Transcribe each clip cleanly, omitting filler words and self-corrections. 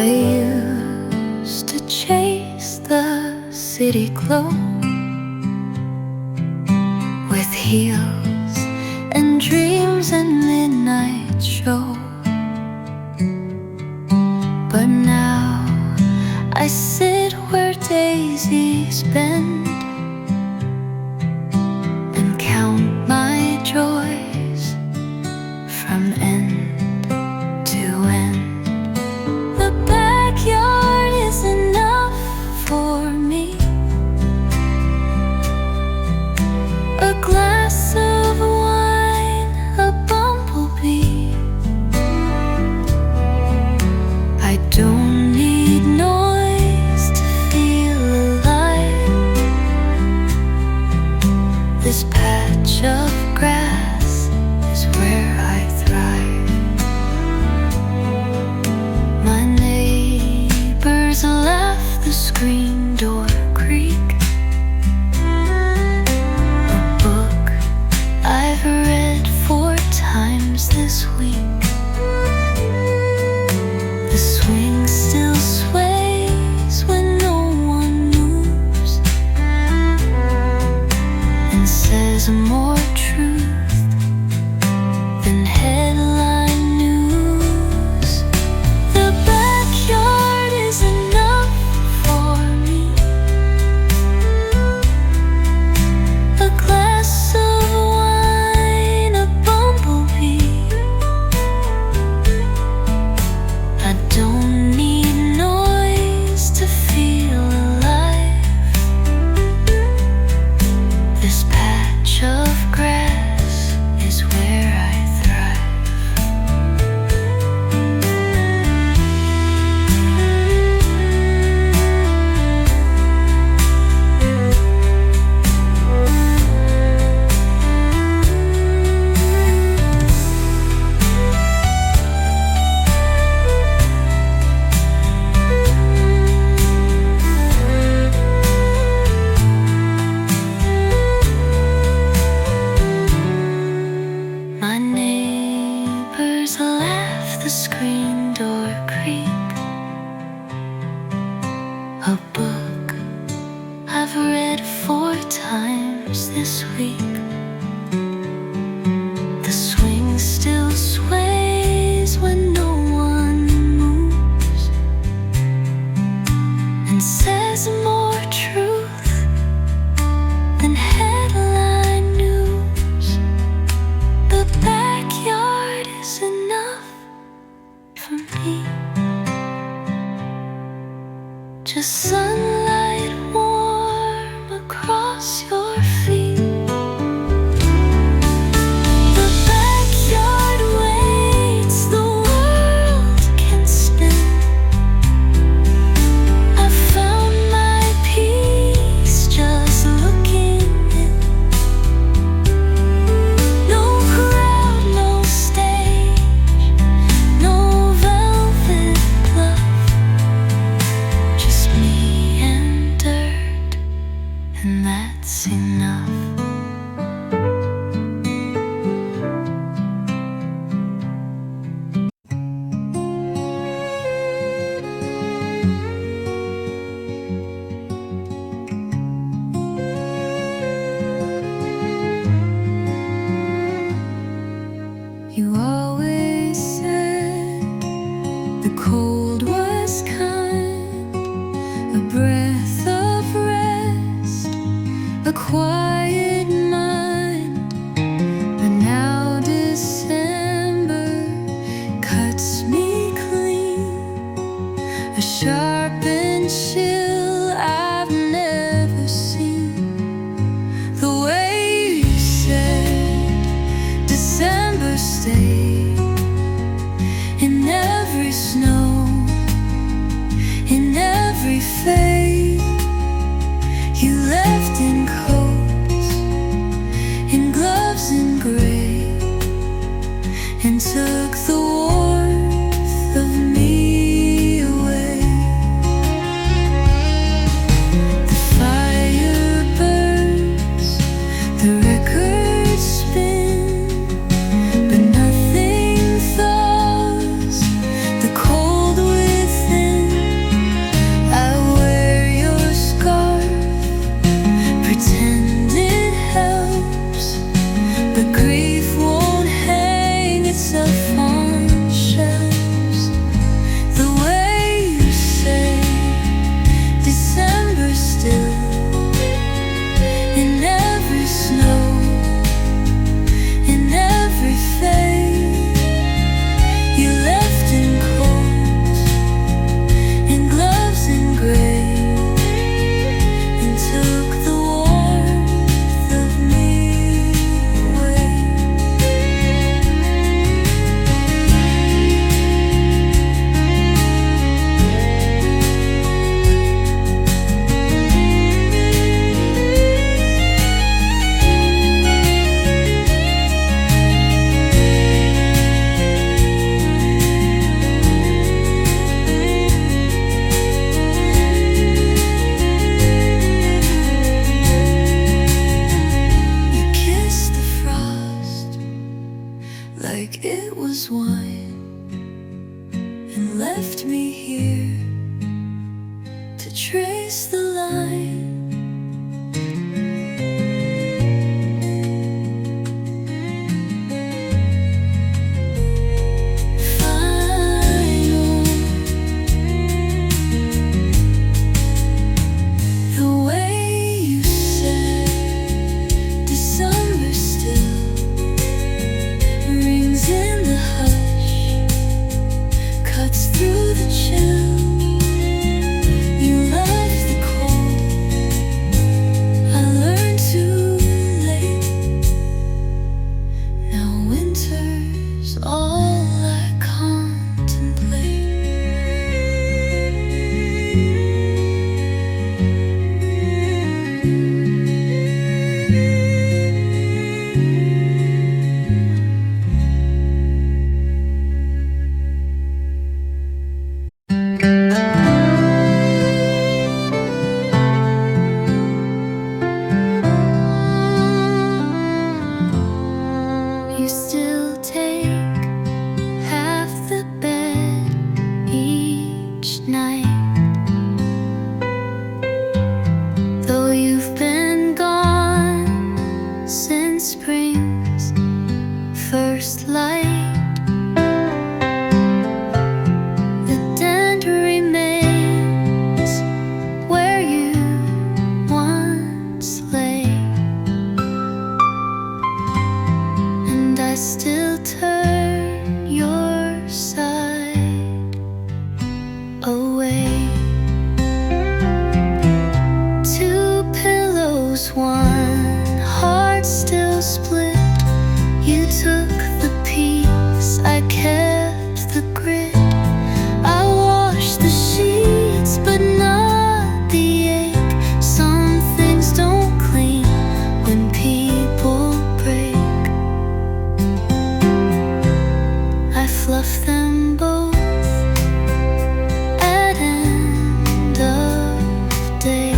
used to chase the city glow with heels and dreams and midnight show. But now I sit where daisies bend and count my joys from end to end. The backyard is enough for me. A glass of wine, a bumblebee. I don't need noise to feel alive. This patch of grass is where I thrive. My neighbors laugh, the screen door creak. A book I've read 4 times this week. The swing still sways when no one moves and says more truth than headline news. The backyard is enough for me. A glass of wine, a bumblebee. I don't need noise to feel alive. This patch of grass is where I thrive. My neighbors laugh, the screen door creak. A book I've read 4 times this week. The swing still sways when no one moves and says more truth than headline news. The backyard is enough for me. Just sunlight warm across your feet. The backyard waits, the world can spin. I found my peace just looking in. No crowd, no stage, no velvet glove. Just me and dirt, and that's enough. You always said the cold was kind, a breath of rest, a quiet mind. But now December cuts me clean, a sharpened chill I've never seen. The way you said December stayed in every snow, in every fade. You left in coats, in gloves in gray, and took the warmth of me away. night. Though you've been gone since spring's first light, the dent remains where you once lay, and I still turn your side away. Two pillows, one heart still split. You took the piece, I kept the grit. I washed the sheets, but not the ache. Some things don't clean when people break. I fluff them both at end of day,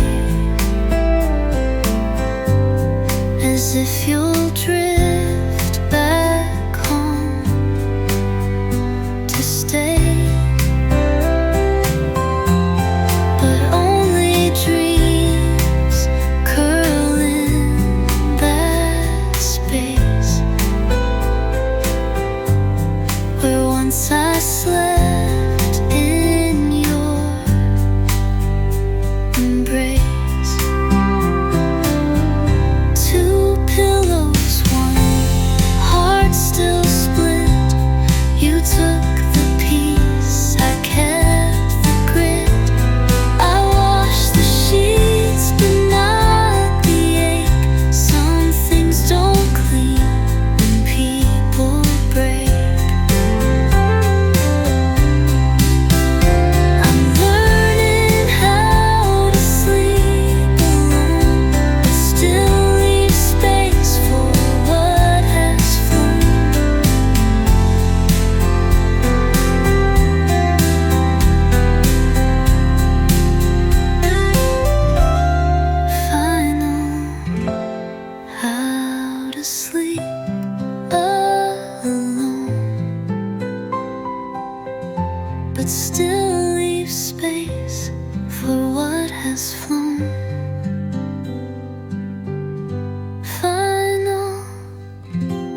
as if you'll drift back home to stay. But only dreams curl in that space where once I slept in your embrace. Two pillows, one heart still split. You took the piece, I kept the grit. I washed the sheets, but not the ache. Some things don't clean when people break. I'm learning how to sleep alone, but still leave space for what has flown. Final, how to sleep alone, but still leave space for what has flown. Final,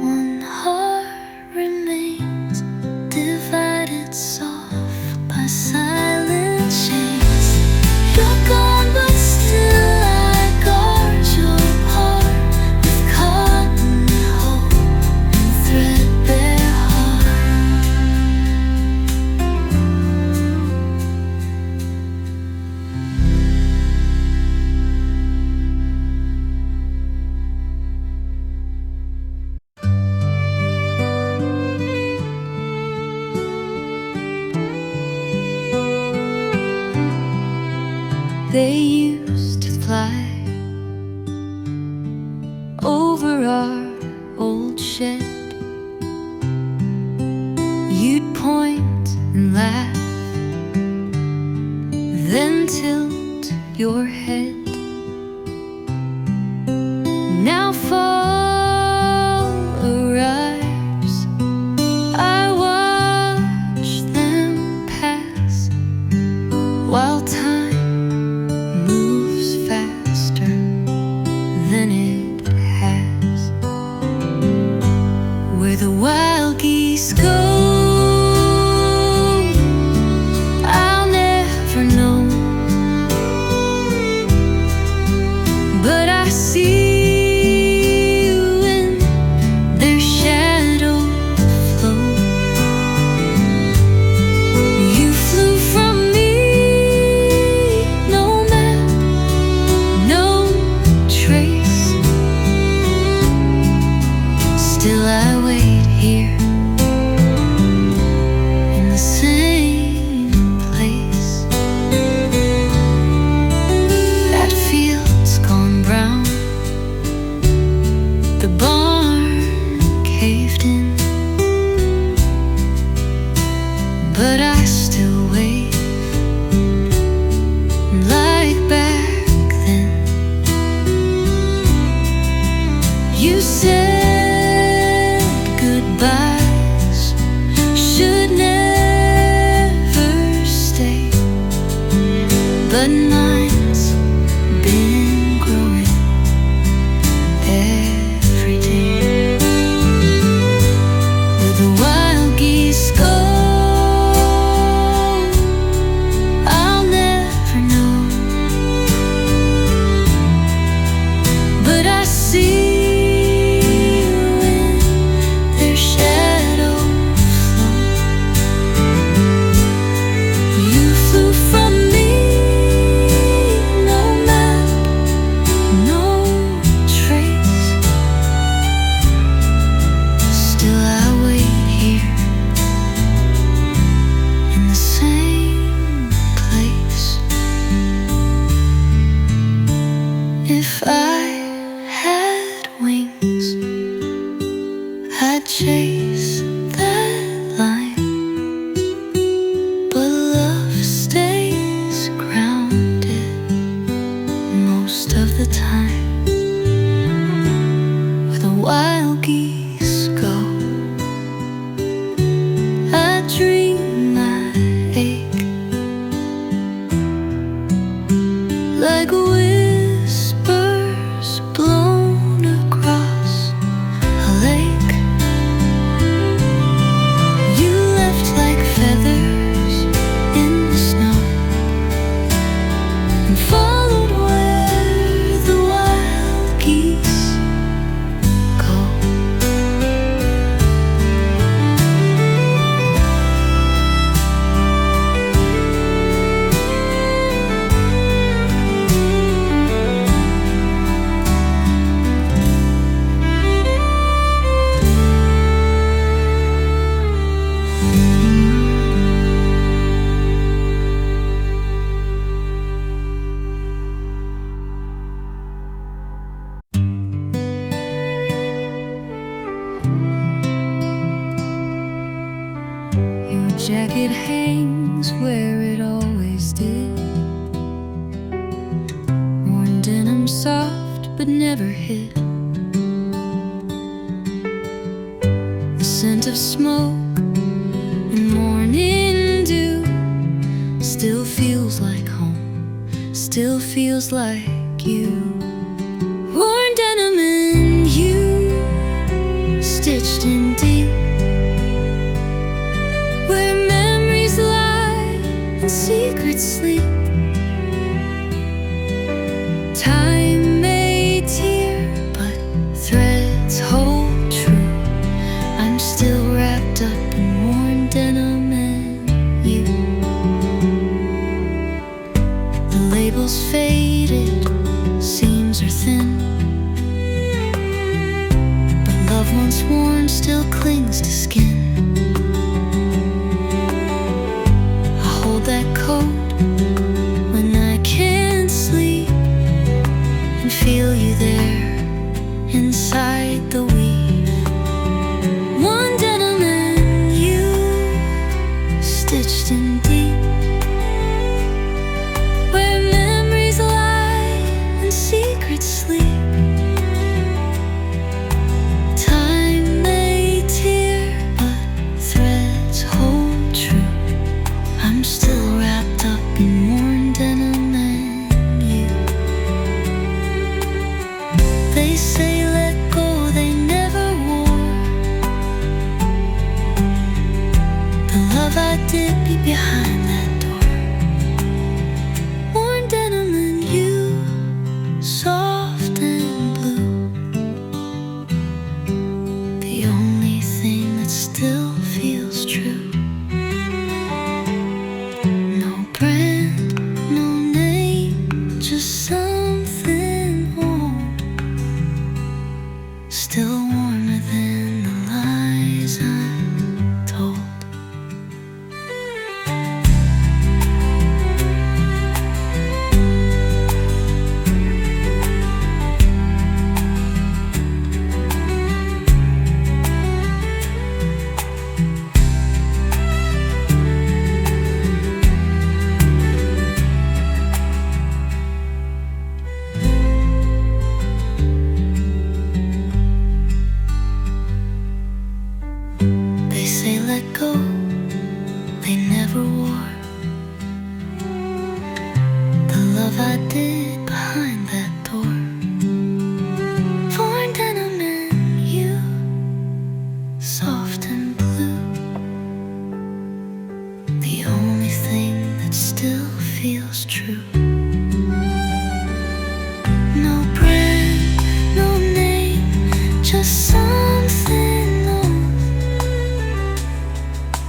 one heart remains divided soft by silent chains. You're gone, but still I guard your heart with cotton hope and threadbare heart. They used to fly over our old shed. You'd point and laugh, then tilt your head. Now fall arrives, I watch them pass, while time moves faster than it has. Where the wild geese go, I'll never know, but I see you in their shadow flow. You flew from me but mine's been growing every day. Where the wild geese go, I'll never know, but I see when their shadows flow. You flew from me, no map, no trace. Still I wait here in the same place. If I had wings, I'd chase that line, but love stays grounded most of the time. Where the wild geese go, I dream I ache, like whispers blown across a lake. You left like feathers in the snow and followed where the wild geese go. Your jacket hangs where it always did, worn denim, soft but never hid. The scent of smoke and morning dew still feels like home, still feels like you. Worn denim and you, stitched in deep, where memories lie and secrets sleep. Time may tear, but threads hold true. I'm still wrapped up in worn denim and you. The labels faded, seams are thin, but love once worn still clings to skin. I hold that coat when I can't sleep and feel you there inside the weave. One denim and you, stitched in deep, where memories lie and secrets sleep. Time may tear, love I did behind that door. Foreign denim in you, soft and blue. The only thing that still feels true. No brand, no name, just something old,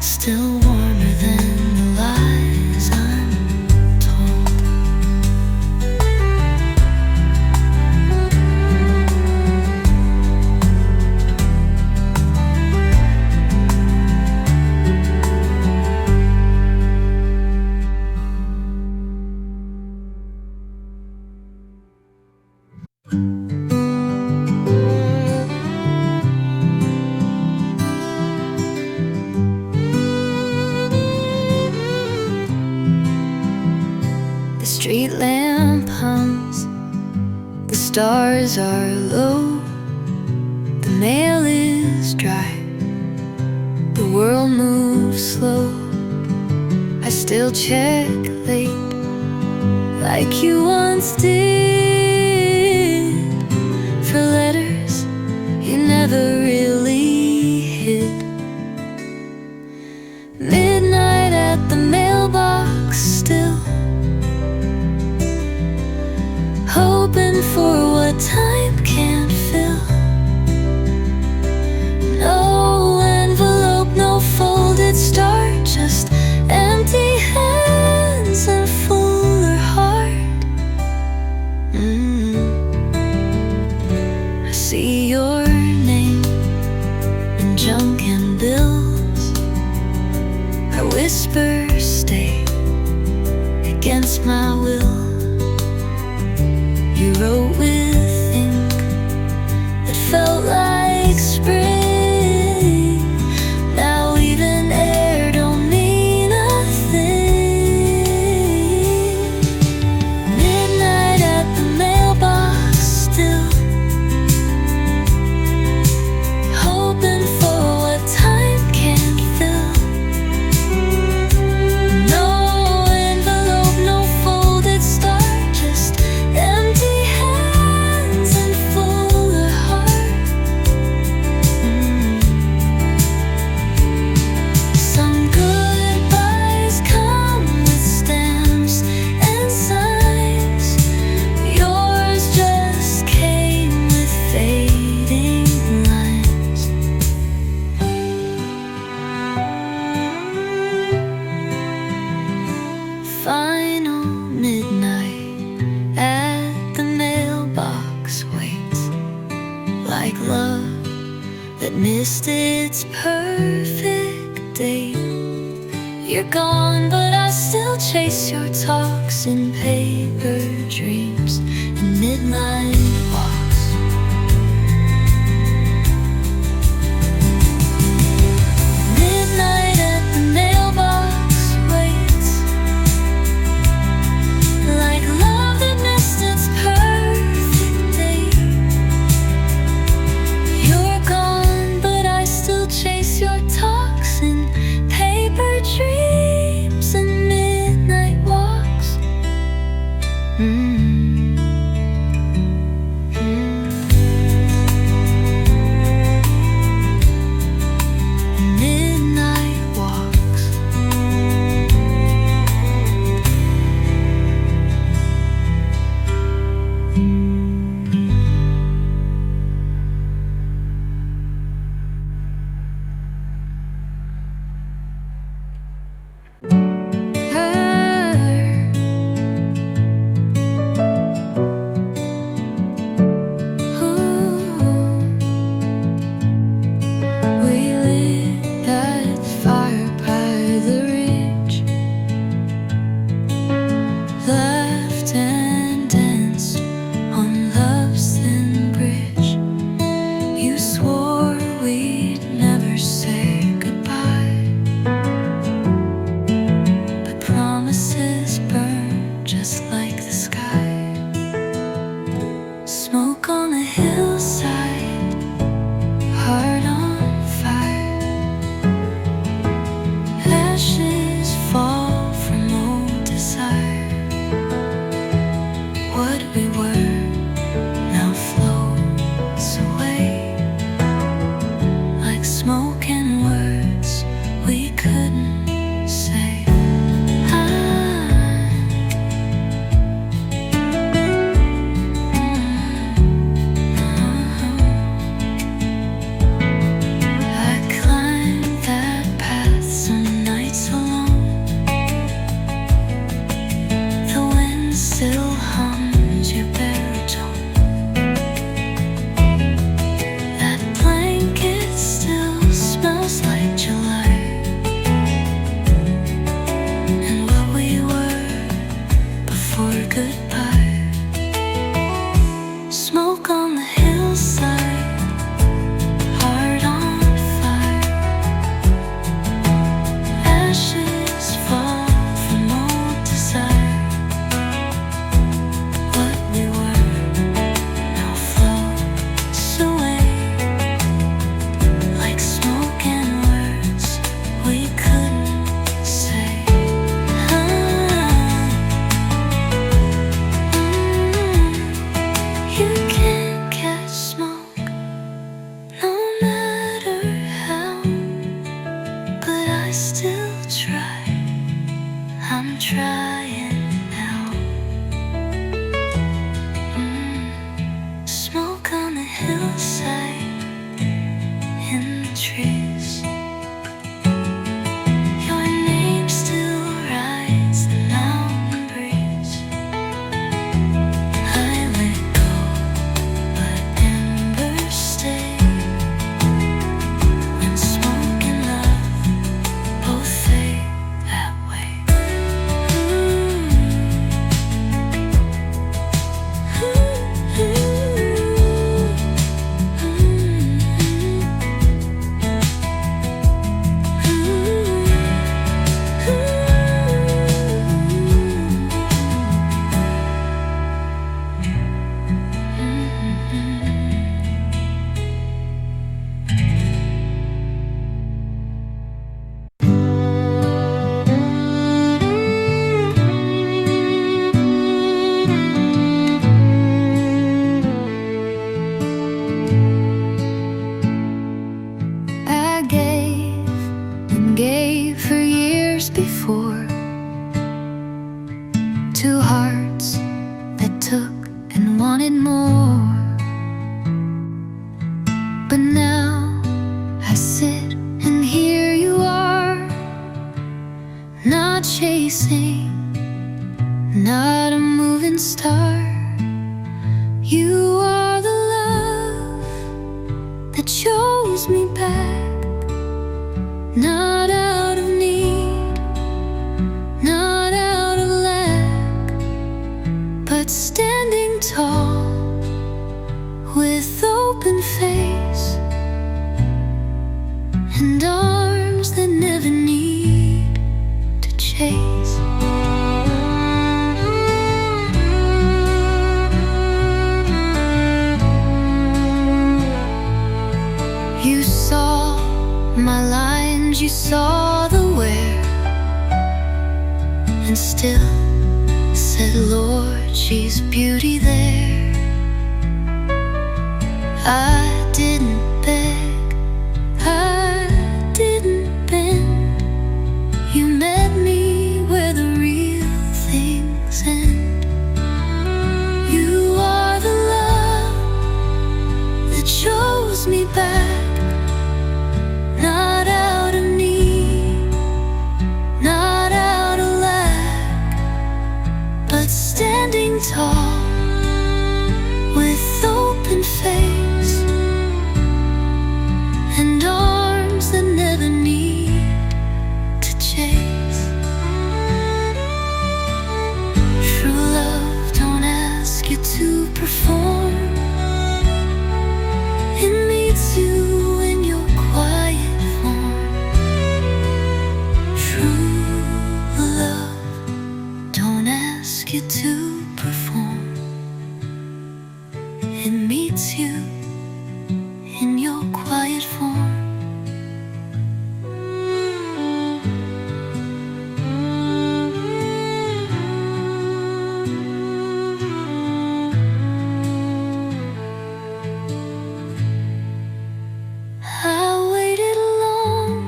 still warmer than the lies I'm told. The street lamp hums, the stars are low, the mail is dry, the world moves slow. I still check late, like you once did, for letters you never really hid. Midnight at the mailbox still, hoping for what time can't fill. No envelope, no folded star, just empty hands and fuller heart. I see your name in junk and bills. I whisper stay against my will. You wrote with ink that felt like spring. Now even air don't mean a thing. Midnight at the mailbox still, hoping for what time can't fill. No envelope, no folded star, just empty hands and fuller heart. Some goodbyes come with stamps and signs. Yours just came with fading lines. Final midnight at the mailbox waits, like love that missed its perfect date. You're gone, but I still chase your talks in paper dreams and midnight walks. Midnight at the mailbox waits, like love that missed its perfect date. You're gone, but I still chase your talks in paper dreams and midnight walks. Midnight walks. goodbye. Smoke on the hillside, heart on fire. Ashes fall from old desire. What we were now floats away, like smoke and words we couldn't say. You can't catch smoke, no matter how, but I still try. I'm trying now. Smoke on the hillside, in the trees. Your name still rides the mountain breeze. I let go, but embers stay. When smoke and love both fade that way. I gave and gave for years before, to hearts that took and wanted more. But now I sit and here you are, not chasing, not a moving star. You are the love that chose me back, not out of need, not out of lack, but standing tall with open face and arms that never need to chase. You saw my lines, you saw the wear, and still said, Lord, she's beauty there. I didn't beg, I didn't bend. You met me where the real things end. You are the love that chose me back, not out of need, not out of lack, but standing tall with open face and arms that never need to chase. True love don't ask you to perform. It meets you in your quiet form. True love don't ask you to perform. It meets you in your quiet form. I waited long,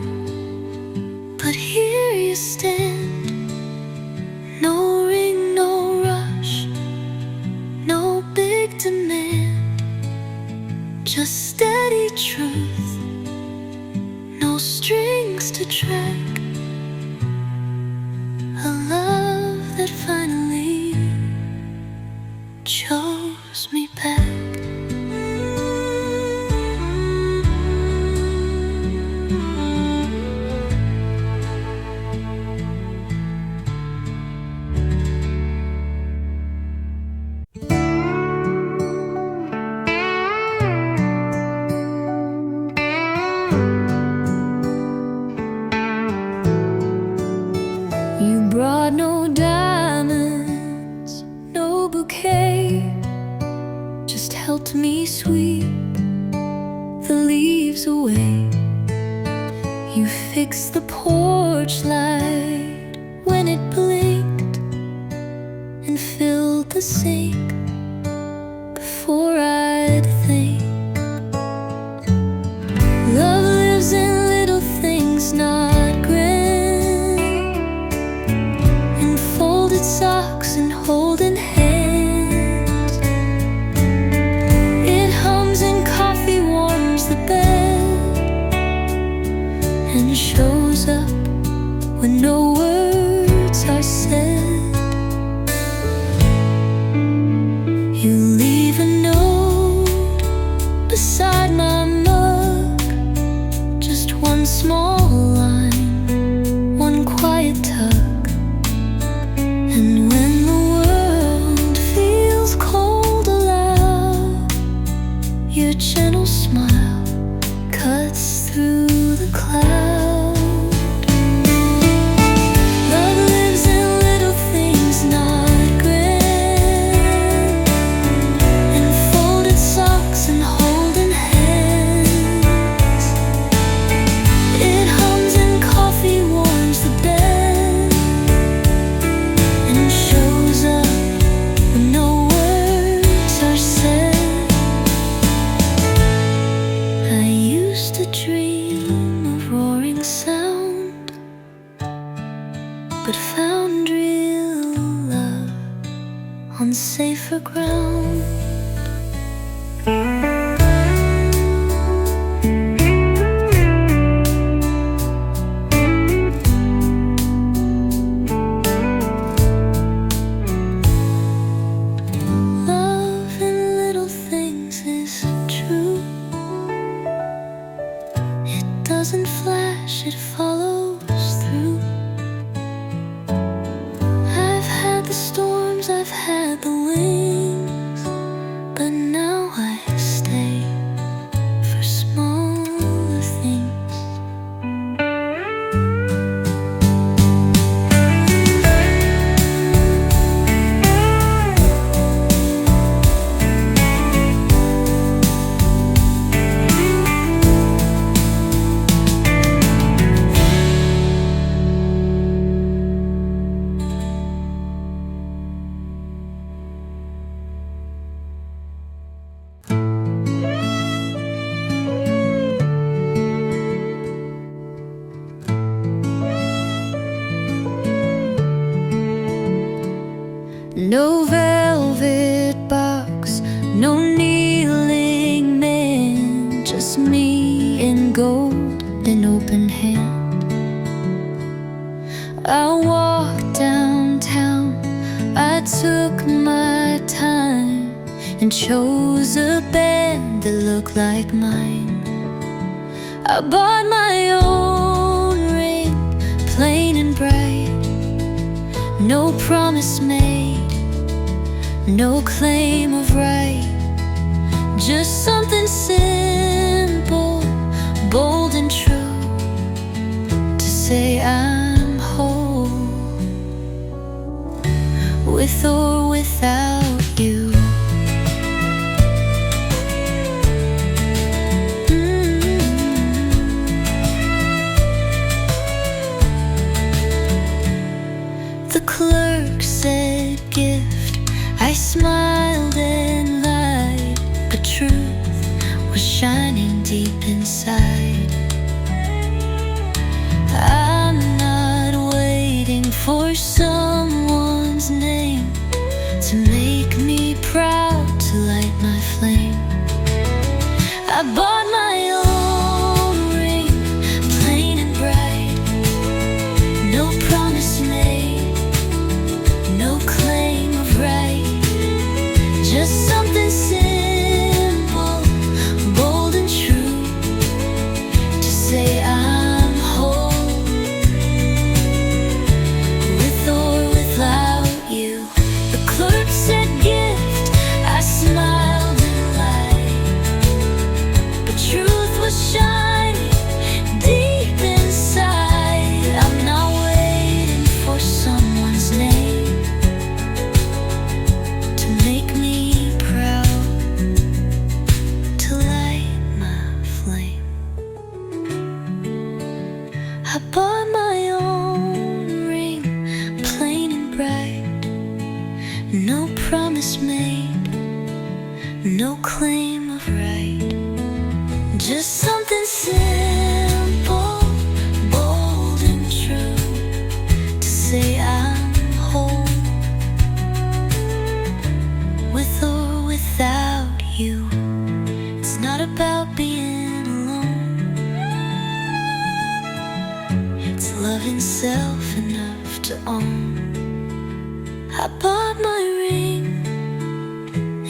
but here you stand. No ring, no rush, no big demand. me sweep the leaves away. You fixed the porch light when it blinked and filled the sink before I'd think. Love lives in little things, not grand, in folded socks and holding hands. It hums and coffee warms the bed and shows up when no words are said. You leave a note beside my mug, just one small line, one quiet tug. And when the world feels cold aloud, your gentle smile cuts through the cloud. Love lives in little things, not grand, in folded socks and holding hands. It hums and coffee warms the bed and shows up when no words are said. I used to dream of roaring sound, but found real love on safer ground. Love in little things is true. It doesn't flash, it follows through. I've had the storms, I've had the wings, but now I stay for smaller things. No velvet box, no kneeling man, just me in gold and open hand. I walked downtown, I took my time and chose a band that looked like mine. I bought my own ring, plain and bright, no promise made, no claim of right, just something simple, bold and true, to say I'm whole, with or without you. The clerk said gift, I smiled and lied, but truth was shining deep inside. I'm not waiting for someone's name to make me proud, to light my flame. I bought my own ring, plain and bright, no promise made, no claim of right, just something simple, bold and true, to say I'm whole, with or without you. The clerk said gift, I smiled and lied, but truth no promise made, no claim of right. Just something simple, bold and true, to say I'm whole, with or without you. It's not about being alone, it's loving self enough to own. I bought my ring,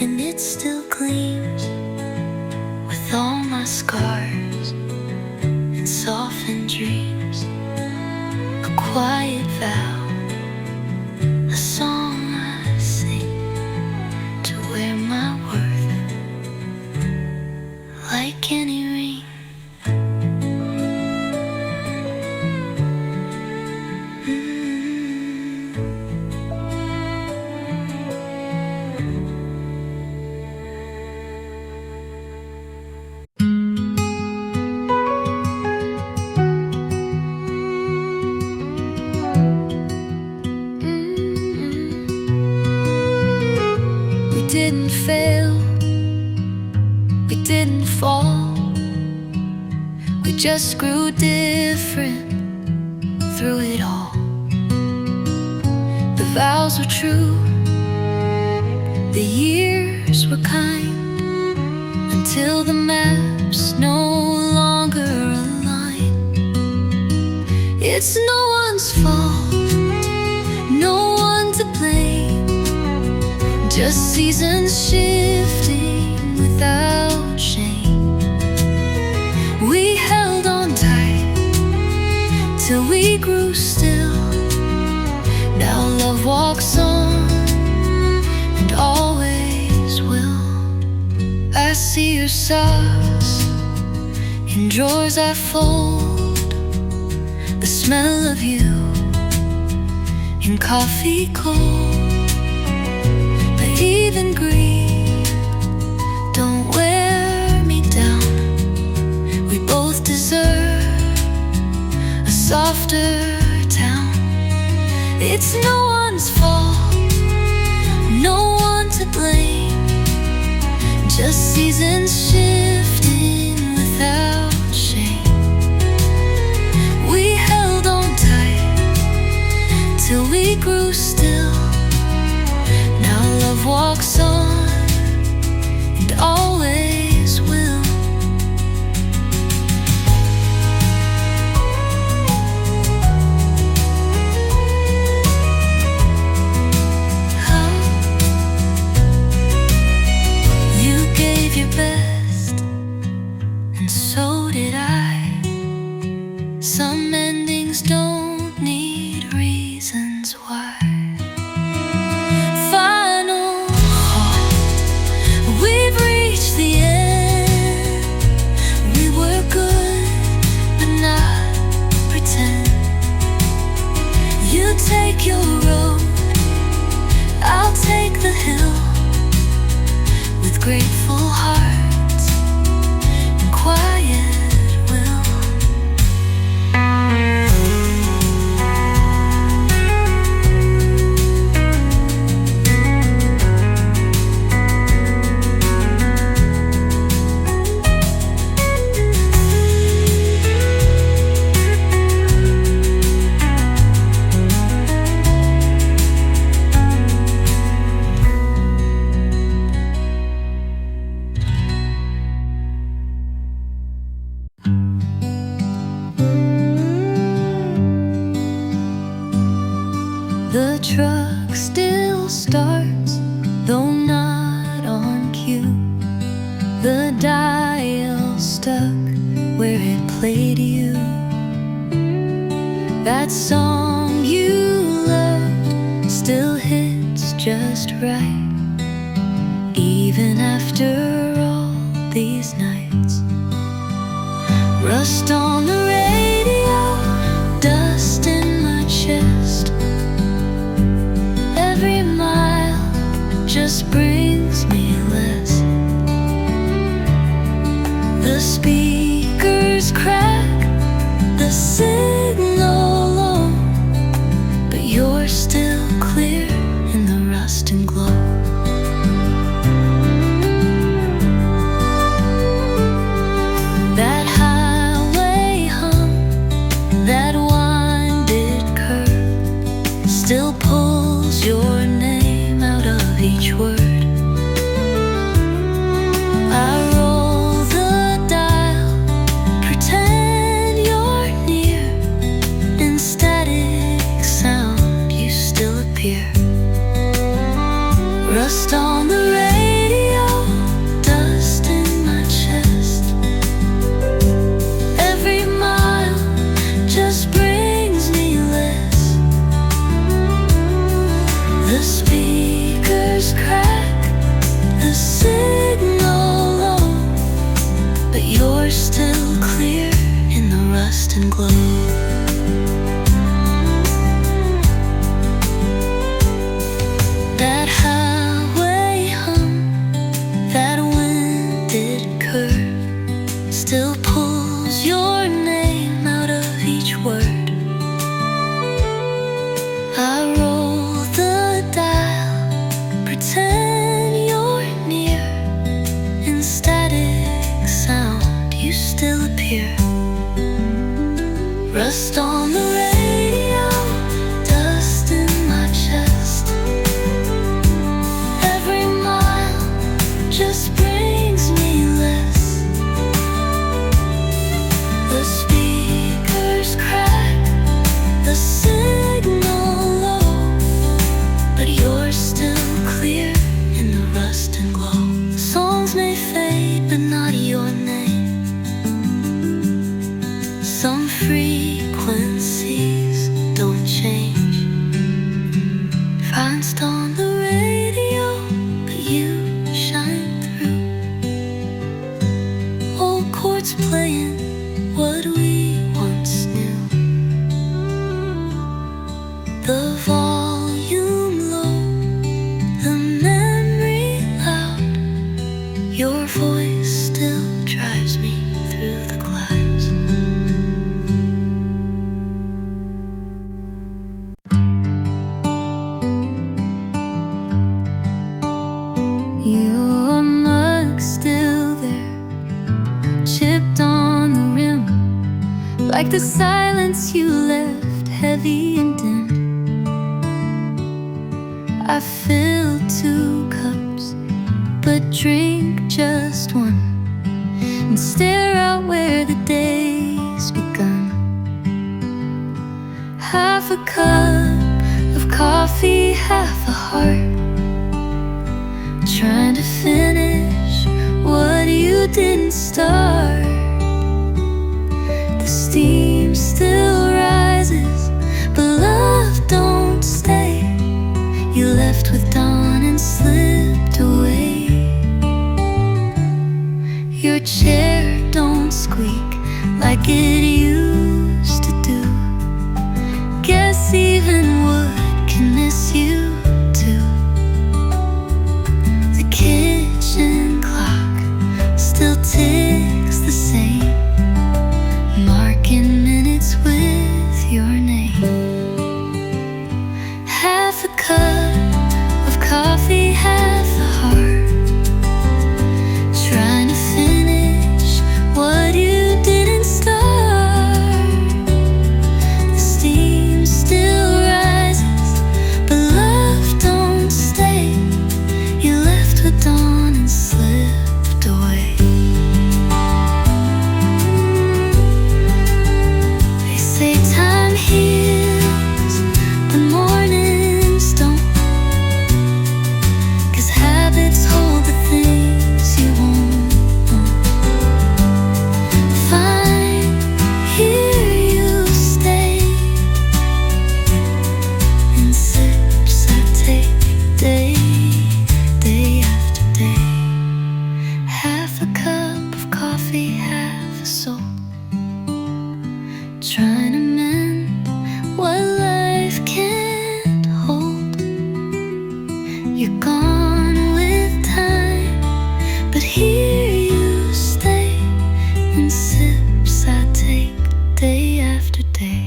and it still gleams with all my scars and softened dreams. A quiet vow, a song I sing to wear my worth like any ring. We didn't fail, we didn't fall, we just grew different through it all. The vows were true, the years were kind, until the maps no longer align. It's no one's fault, no one to blame, just seasons shifting without shame. We held on tight till we grew still. Now love walks on and always will. I see your socks in drawers I fold, the smell of you in coffee cold. But even grief don't wear me down. We both deserve a softer town. It's no one's fault, no one to blame, just seasons shifting without shame. We held on tight till we grew still. Now love walks on and always will. You gave your best, and so did I. Some endings don't need reasons why. Final halt, we've reached the end. We were good, but not pretend. You take your road, I'll take the hill, with grateful hearts and quiet will. The truck still starts, though not on cue. The dial stuck where it played you. That song you loved still hits just right, even after all these nights. Rust on the radio, dust in my chest. Every mile just brings me less. The speakers crack, the signal low, but you're still clear in the rust and glow. each word. I roll the dial, pretend you're near. In static sound you still appear. Rust on the radio, dust in my chest. Every mile just brings me less. The speakers crack, the signal low, but you're still clear in the rust and glow. That highway hum, that winded curve, still pulls your name out of each word. I roll the dial, pretend you're near. In static sound you still appear. Rust on the radio, dust in my chest. Every mile just brings me less. The speakers crack, the signal low, but you're still clear in the rust and glow. Songs may fade, but not your name. Some frequencies don't change. Finest on the radio, but you shine through. Old chords playing what we once knew. The volume low, the memory loud. Your voice still drives me through the clouds. Your mug still there, chipped on the rim, like the silence you left heavy and dim. I fill 2 cups, but drink just one, and stare out where the day's begun. Half a cup of coffee, half a heart, trying to finish what you didn't start. The steam still rises, but love don't stay. You left with dawn and slipped away. Your chair don't squeak like it used to do. Guess even wood can miss you too. The kitchen clock still ticks the same, marking minutes with your name. Half a cup of coffee, half a heart, trying to finish what you didn't start. The steam still rises, but love don't stay. You left with dawn and slipped away. They say time heals, but mornings don't. 'Cause habits hold the things you won't want. Fine, here you stay. In sips I take day after day. Half a cup of coffee, half a soul, trying to mend what life can't hold. You're gone with time, but here you stay. In sips I take day after day.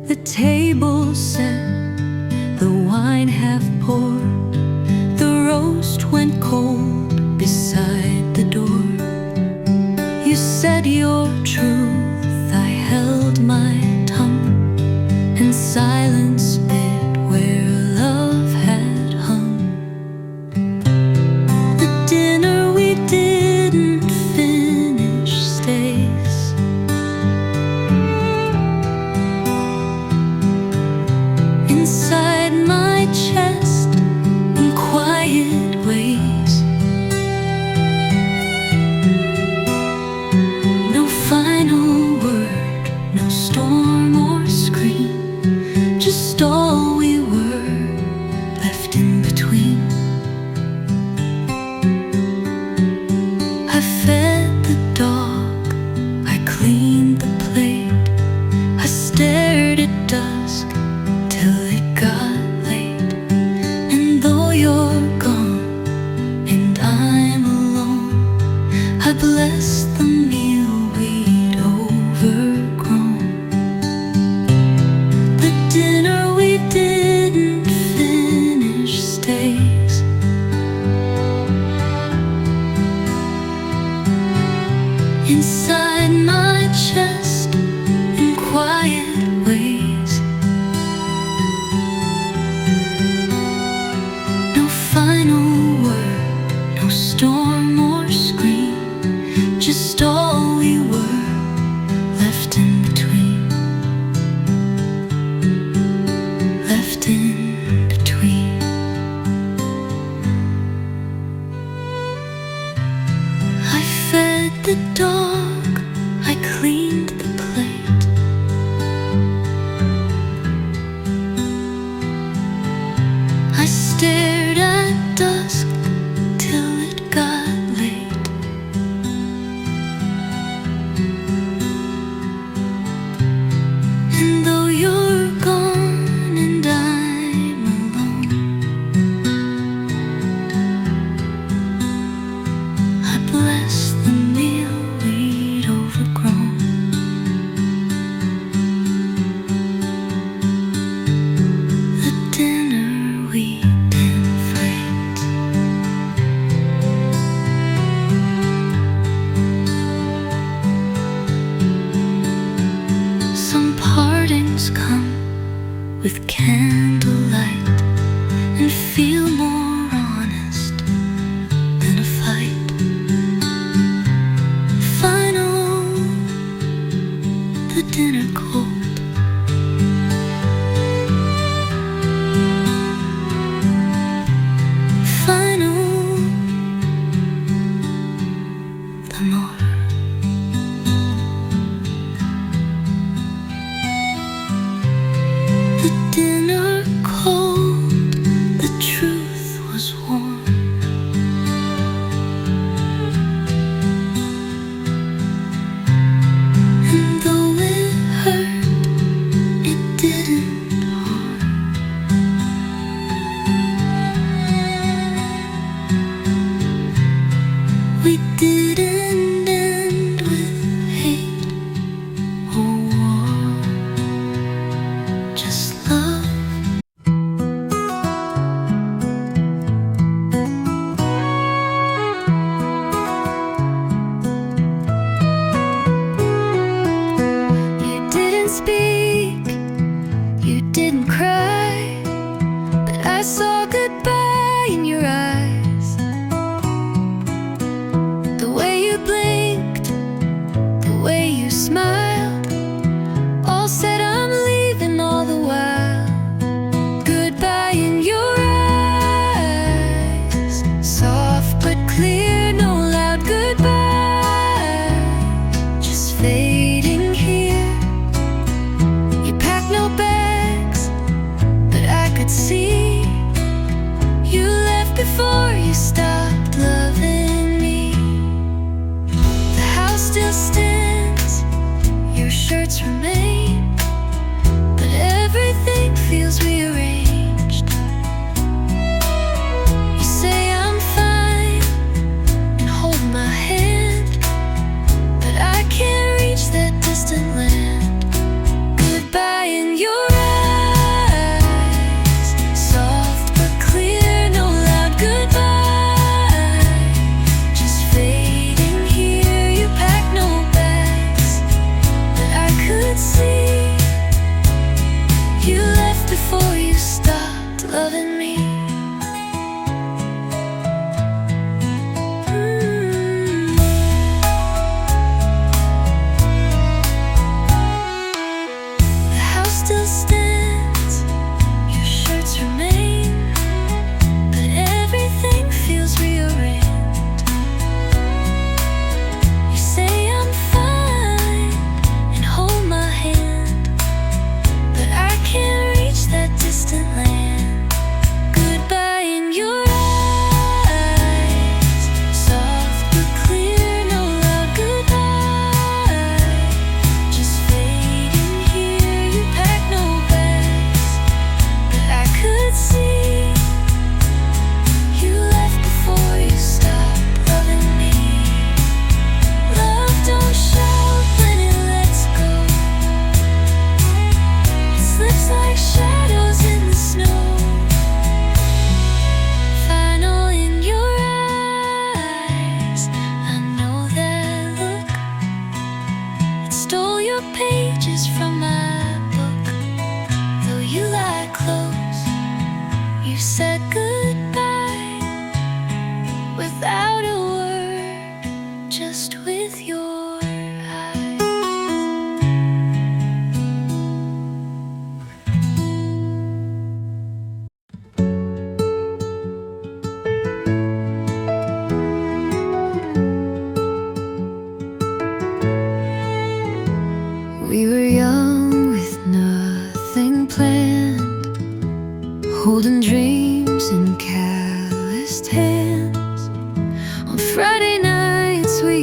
The table set, the wine half poured, you're gone and I'm alone, I bless the meal we'd overgrown. The dinner we didn't finish stays. Inside my chest in quiet ways. No final word, no storm or scream, just all we were left in between. Left in between. I fed the dog, I cleaned the plate. I stared at dusk till it got late. And though you're gone and I'm alone, I bless the meal we'd overgrown. The dinner we'd inflate. Some partings come with candlelight and feel more honest than a fight. Final, the dinner cold. Final, the more. The dinner cold, the truth was warm. And though it hurt, it didn't harm. We didn't end with hate or war, just love. You didn't speak, you didn't cry, but I saw goodbye in your eyes. The way you blinked, the way you smiled, all said I'm leaving all the while. Goodbye in your eyes, soft but clear, no loud goodbye, just fading here. You packed no bags, but I could see you left before you stopped loving me. The house still stands, your shirts remain, but everything feels rearranged. You say I'm fine and hold my hand, but I can't reach that distant land. Goodbye in your eyes, soft but clear, no loud goodbye,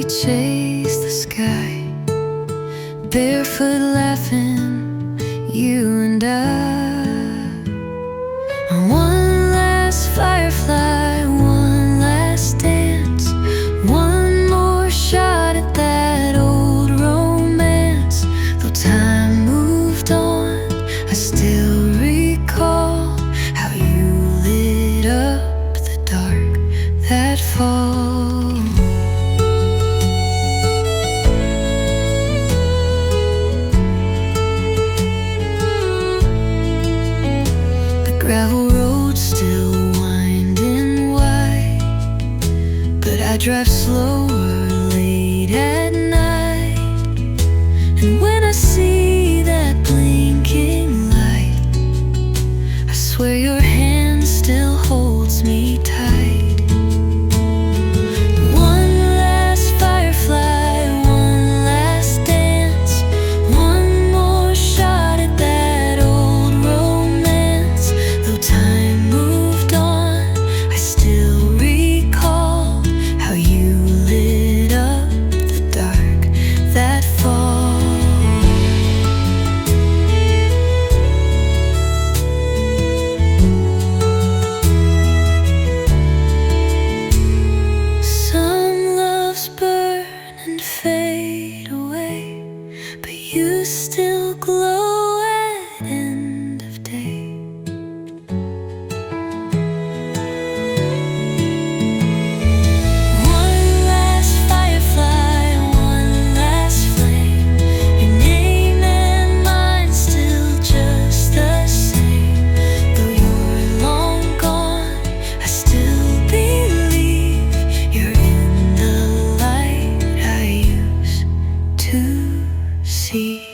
chase the sky, barefoot laughing, you and I. One last firefly, one last dance, one more shot at that old romance. Though time moved on, I still recall how you lit up the dark that fall. The gravel road still winding wide, but I drive slower late at night. And when I see that blinking light, I swear your hand still holds me tight. One last firefly, one last dance, one more shot at that old romance. Though time moved on, I still recall how you lit up the dark that fall. Some loves burn and fade away, but you still glow at end of day. One last firefly, one last flame, your name and mine still just the same. Though you're long gone, I still believe you're in the light I used to see.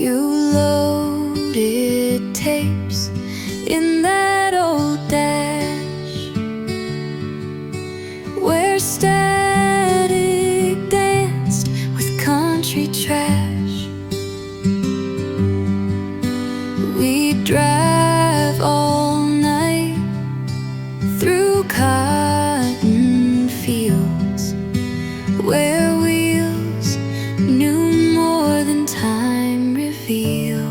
You loaded tapes in that old dash, where static danced with country trash. We'd drive all night through cotton fields, where wheels knew more than time reveals.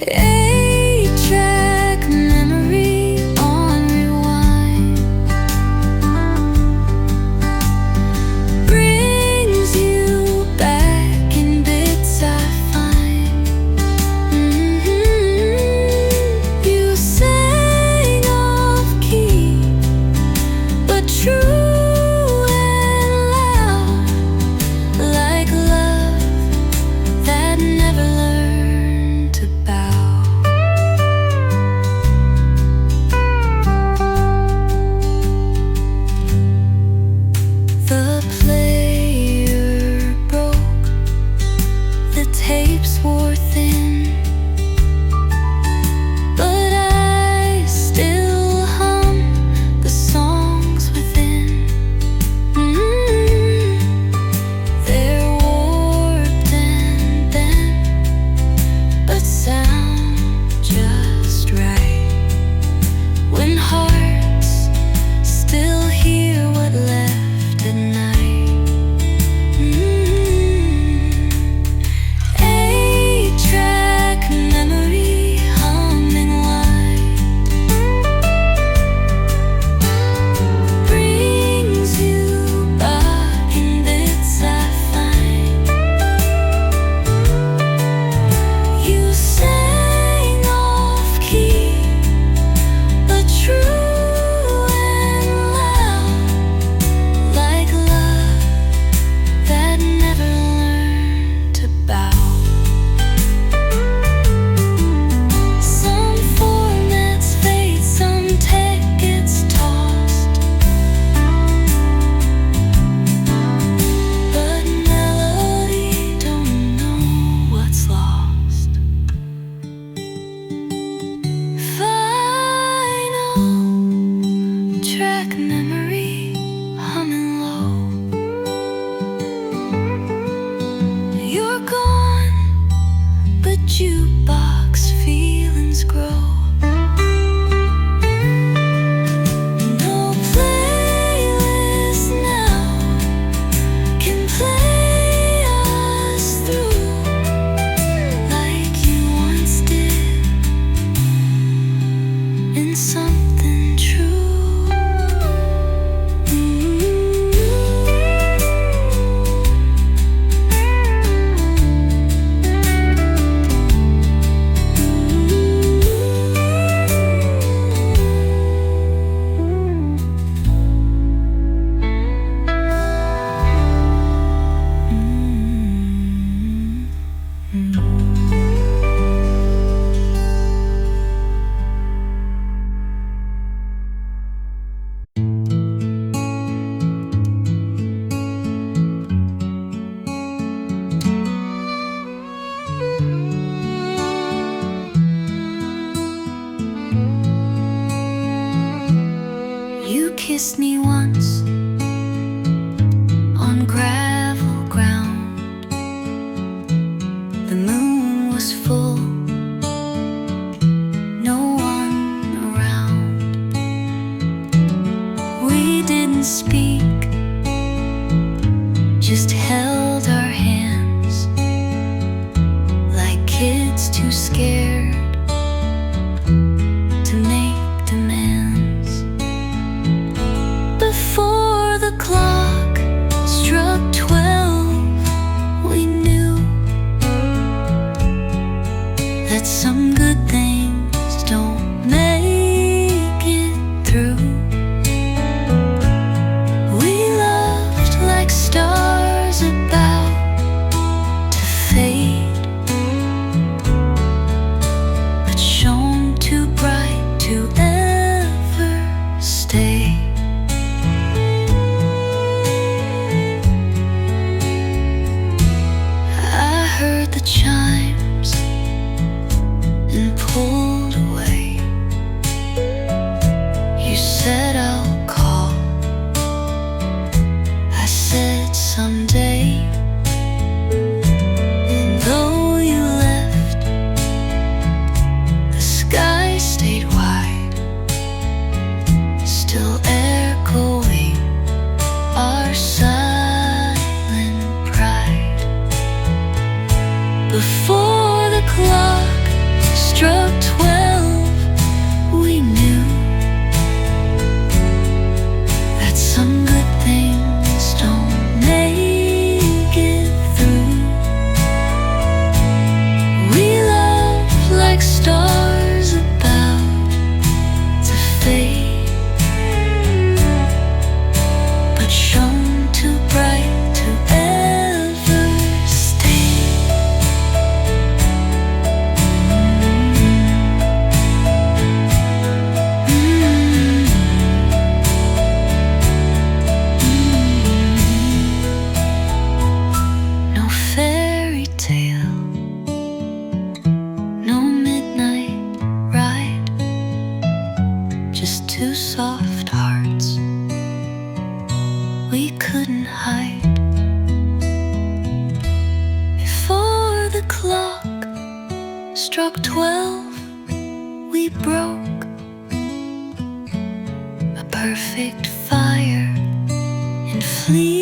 8-track memory on rewind brings you back in bits I find. You sang off key, but true and loud, like love that never learned to bow. The player broke, the tapes wore thin, but I still hum the songs within. They're warped and bent, but sound just right when hearts still hear what left at night. 8-track memory humming wide brings you back in bits I find. You sang kissed me once on gravel ground. The moon was full, no one around. We didn't speak, just held our hands like kids too scared to make demands. Before the clock struck 12, we knew that some good things don't make it through. We loved like stars about to fade, but shone too bright to ever stay. I heard the chimes and pulled away. You said I'll call, I said someday. And though you left, the sky stayed wide, still echoing our silent pride. Before the clock struck 12, we knew that some good things don't make it through. We loved like stars about to fade, but shone too bright to ever stay. No fairy tale, no midnight ride, just two soft hearts we couldn't hide. Before the clock struck 12, we broke a perfect fire and fleet